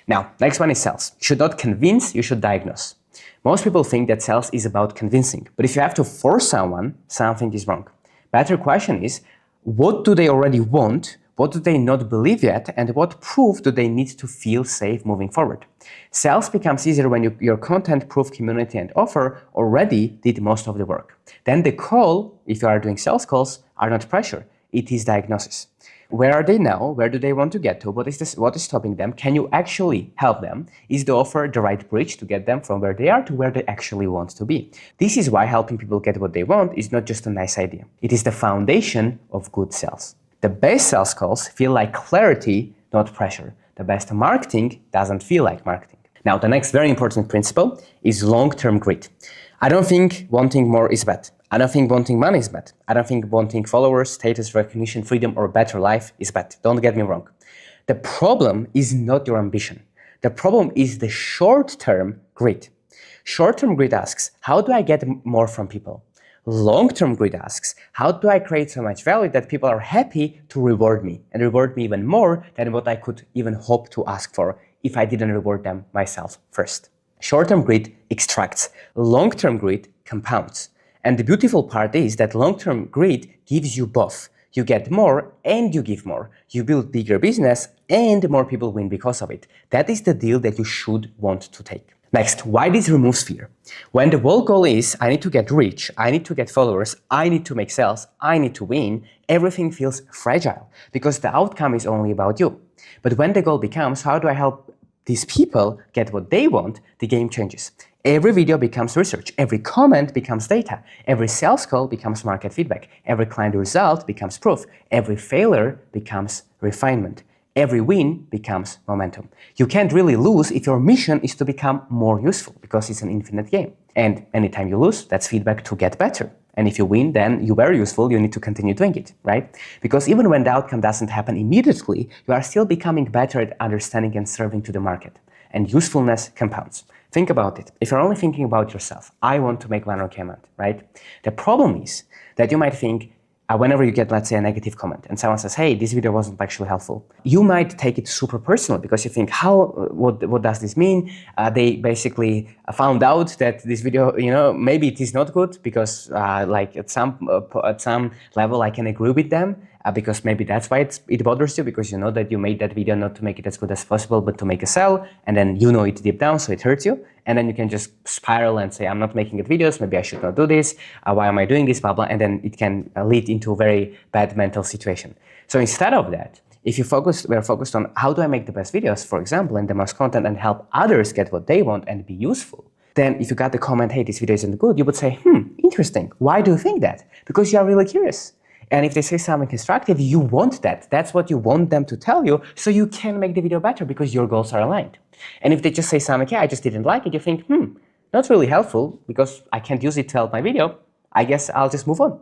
Now, next one is sales. You should not convince, you should diagnose. Most people think that sales is about convincing, but if you have to force someone, something is wrong. Better question is, what do they already want? What do they not believe yet? And what proof do they need to feel safe moving forward? Sales becomes easier when your content, proof, community, and offer already did most of the work. Then the call, if you are doing sales calls, are not pressure. It is diagnosis. Where are they now? Where do they want to get to? What is stopping them? Can you actually help them? Is the offer the right bridge to get them from where they are to where they actually want to be? This is why helping people get what they want is not just a nice idea. It is the foundation of good sales. The best sales calls feel like clarity, not pressure. The best marketing doesn't feel like marketing. Now, the next very important principle is long-term greed. I don't think wanting more is bad. I don't think wanting money is bad. I don't think wanting followers, status, recognition, freedom, or a better life is bad. Don't get me wrong. The problem is not your ambition. The problem is the short-term greed. Short-term greed asks, how do I get more from people? Long-term greed asks, how do I create so much value that people are happy to reward me and reward me even more than what I could even hope to ask for if I didn't reward them myself first? Short-term greed extracts. Long-term greed compounds. And the beautiful part is that long-term greed gives you both. You get more and you give more. You build bigger business and more people win because of it. That is the deal that you should want to take. Next, why this removes fear? When the whole goal is, I need to get rich, I need to get followers, I need to make sales, I need to win, everything feels fragile because the outcome is only about you. But when the goal becomes, how do I help these people get what they want, the game changes. Every video becomes research, every comment becomes data, every sales call becomes market feedback, every client result becomes proof, every failure becomes refinement. Every win becomes momentum. You can't really lose if your mission is to become more useful because it's an infinite game. And anytime you lose, that's feedback to get better. And if you win, then you were useful, you need to continue doing it, right? Because even when the outcome doesn't happen immediately, you are still becoming better at understanding and serving to the market. And usefulness compounds. Think about it. If you're only thinking about yourself, I want to make 100K a month, right? The problem is that you might think, whenever you get, let's say, a negative comment and someone says, hey, this video wasn't actually helpful, you might take it super personal because you think, what does this mean? They basically found out that this video, maybe it is not good because like at some level I can agree with them because maybe that's why it bothers you, because you know that you made that video not to make it as good as possible, but to make a sell, and then you know it deep down, so it hurts you. And then you can just spiral and say, I'm not making good videos, maybe I should not do this, why am I doing this, blah, blah, and then it can lead into a very bad mental situation. So instead of that, if we're focused on how do I make the best videos, for example, and the most content and help others get what they want and be useful, then if you got the comment, hey, this video isn't good, you would say, interesting. Why do you think that? Because you are really curious. And if they say something constructive, you want that. That's what you want them to tell you, so you can make the video better because your goals are aligned. And if they just say something, yeah, I just didn't like it, you think, not really helpful because I can't use it to help my video, I guess I'll just move on.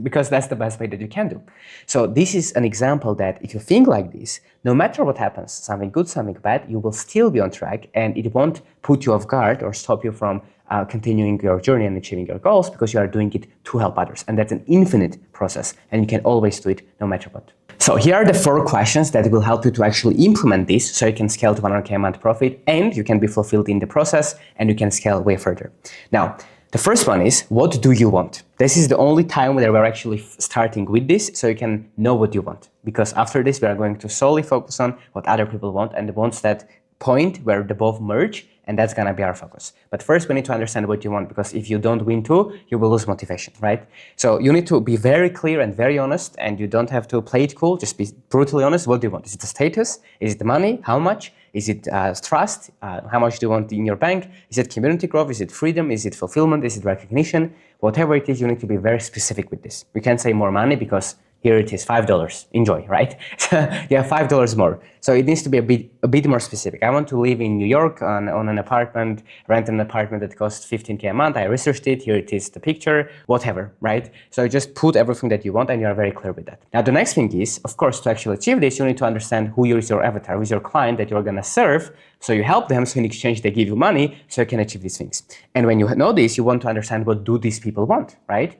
Because that's the best way that you can do. So this is an example that if you think like this, no matter what happens, something good, something bad, you will still be on track and it won't put you off guard or stop you from continuing your journey and achieving your goals because you are doing it to help others. And that's an infinite process and you can always do it no matter what. So here are the 4 questions that will help you to actually implement this so you can scale to 100K a month profit and you can be fulfilled in the process and you can scale way further. Now, the first one is, what do you want? This is the only time where we're actually starting with this, so you can know what you want. Because after this, we are going to solely focus on what other people want, and once that point where the both merge, and that's gonna be our focus. But first, we need to understand what you want, because if you don't win too, you will lose motivation, right? So you need to be very clear and very honest, and you don't have to play it cool, just be brutally honest. What do you want? Is it the status? Is it the money? How much? Is it trust? How much do you want in your bank? Is it community growth? Is it freedom? Is it fulfillment? Is it recognition? Whatever it is, you need to be very specific with this. We can't say more money because here it is, $5. Enjoy, right? You have $5 more. So it needs to be a bit more specific. I want to live in New York on an apartment, rent an apartment that costs $15K a month. I researched it. Here it is, the picture, whatever, right? So you just put everything that you want and you are very clear with that. Now, the next thing is, of course, to actually achieve this, you need to understand who is your avatar, who is your client that you're going to serve. So you help them, so in exchange, they give you money so you can achieve these things. And when you know this, you want to understand what do these people want, right?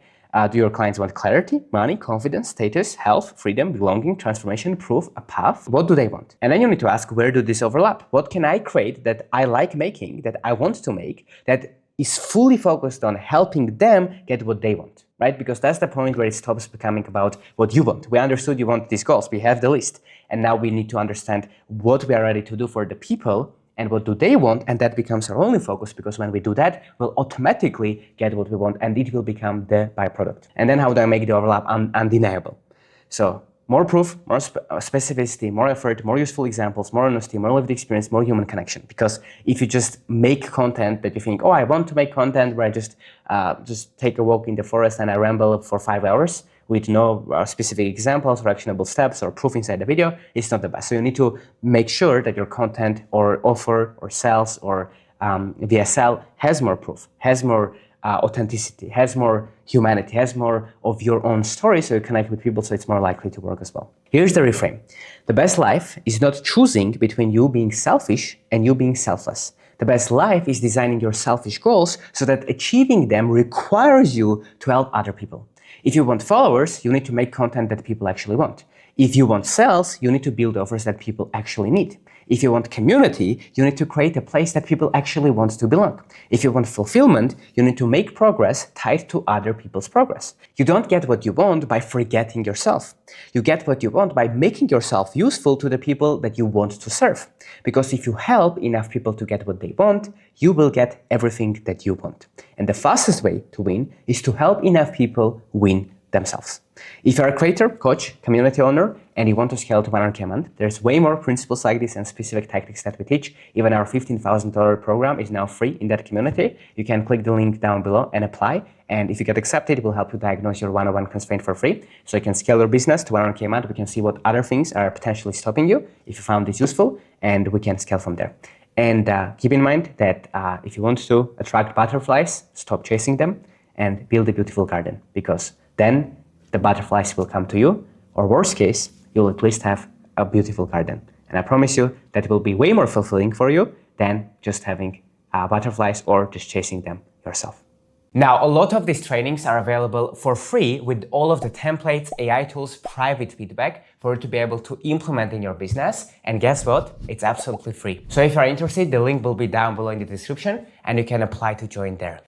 Do your clients want clarity, money, confidence, status, health, freedom, belonging, transformation, proof, a path? What do they want? And then you need to ask, where do these overlap? What can I create that I like making, that I want to make, that is fully focused on helping them get what they want, right? Because that's the point where it stops becoming about what you want. We understood you want these goals. We have the list. And now we need to understand what we are ready to do for the people and what do they want, and that becomes our only focus, because when we do that, we'll automatically get what we want, and it will become the byproduct. And then how do I make the overlap undeniable? So more proof, more specificity, more effort, more useful examples, more honesty, more lived experience, more human connection. Because if you just make content that you think, oh, I want to make content where I just take a walk in the forest and I ramble for 5 hours, with no specific examples or actionable steps or proof inside the video, it's not the best. So you need to make sure that your content or offer or sales or VSL has more proof, has more authenticity, has more humanity, has more of your own story, so you connect with people, so it's more likely to work as well. Here's the reframe. The best life is not choosing between you being selfish and you being selfless. The best life is designing your selfish goals so that achieving them requires you to help other people. If you want followers, you need to make content that people actually want. If you want sales, you need to build offers that people actually need. If you want community, you need to create a place that people actually want to belong. If you want fulfillment, you need to make progress tied to other people's progress. You don't get what you want by forgetting yourself. You get what you want by making yourself useful to the people that you want to serve. Because if you help enough people to get what they want, you will get everything that you want. And the fastest way to win is to help enough people win themselves. If you're a creator, coach, community owner, and you want to scale to 100K a month, there's way more principles like this and specific tactics that we teach. Even our $15,000 program is now free in that community. You can click the link down below and apply. And if you get accepted, we'll help you diagnose your one-on-one constraint for free. So you can scale your business to 100K a month. We can see what other things are potentially stopping you if you found this useful, and we can scale from there. And keep in mind that if you want to attract butterflies, stop chasing them and build a beautiful garden, because then the butterflies will come to you, or worst case, you'll at least have a beautiful garden. And I promise you that it will be way more fulfilling for you than just having butterflies or just chasing them yourself. Now, a lot of these trainings are available for free with all of the templates, AI tools, private feedback for you to be able to implement in your business. And guess what? It's absolutely free. So if you're interested, the link will be down below in the description and you can apply to join there.